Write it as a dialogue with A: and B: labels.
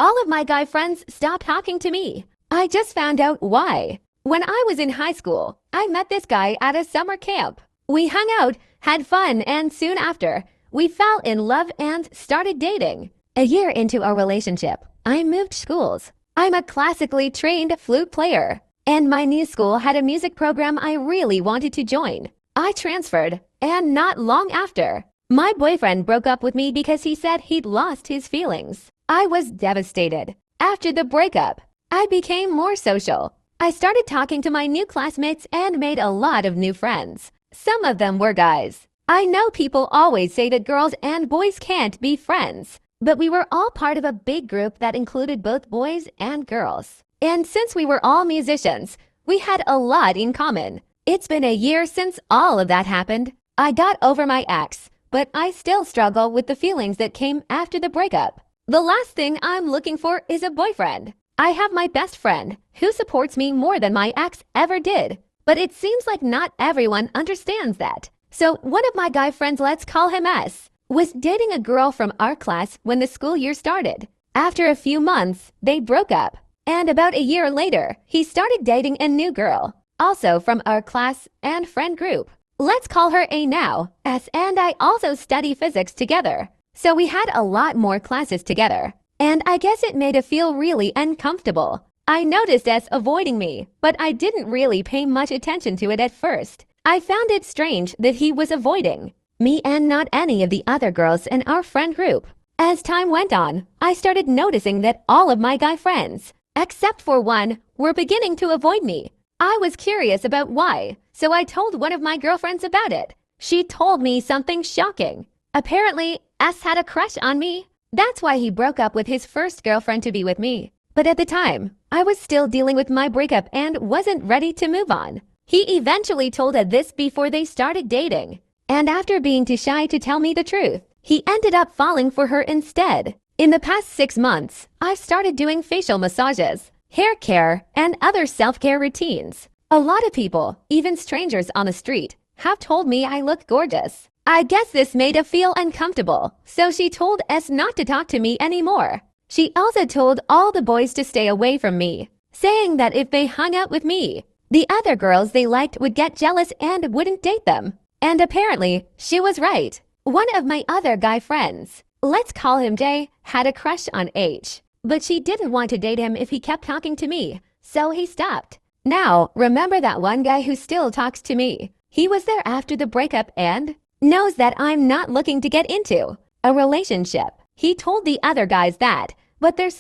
A: all of my guy friends stopped talking to me. I just found out why. When I was in high school, I met this guy at a summer camp. We hung out, had fun, and soon after, we fell in love and started dating. A year into our relationship, I moved schools. I'm a classically trained flute player, and my new school had a music program I really wanted to join. I transferred, and not long after, my boyfriend broke up with me because he said he'd lost his feelings. I was devastated. After the breakup, I became more social. I started talking to my new classmates and made a lot of new friends. Some of them were guys. I know people always say that girls and boys can't be friends, but we were all part of a big group that included both boys and girls. And since we were all musicians, we had a lot in common. It's been a year since all of that happened. I got over my ex, but I still struggle with the feelings that came after the breakup. The last thing I'm looking for is a boyfriend. I have my best friend who supports me more than my ex ever did, but it seems like not everyone understands that. So one of my guy friends, let's call him S, was dating a girl from our class when the school year started. After a few months, they broke up, and about a year later, he started dating a new girl, also from our class and friend group. Let's call her A now. S and I also study physics together, so we had a lot more classes together. And I guess it made her feel really uncomfortable. I noticed S avoiding me, but I didn't really pay much attention to it at first. I found it strange that he was avoiding me and not any of the other girls in our friend group. As time went on, I started noticing that all of my guy friends, except for one, were beginning to avoid me. I was curious about why, so I told one of my girlfriends about it. She told me something shocking. Apparently, S had a crush on me. That's why he broke up with his first girlfriend to be with me. But at the time, I was still dealing with my breakup and wasn't ready to move on. He eventually told her this before they started dating. And after being too shy to tell me the truth, he ended up falling for her instead. In the past 6 months, I've started doing facial massages, hair care, and other self-care routines. A lot of people, even strangers on the street, have told me I look gorgeous. I guess this made her feel uncomfortable, so she told S not to talk to me anymore. She also told all the boys to stay away from me, saying that if they hung out with me, the other girls they liked would get jealous and wouldn't date them. And apparently, she was right. One of my other guy friends, let's call him J, had a crush on H, but she didn't want to date him if he kept talking to me, so he stopped. Now, remember that one guy who still talks to me? He was there after the breakup and knows that I'm not looking to get into a relationship. He told the other guys that, but they're still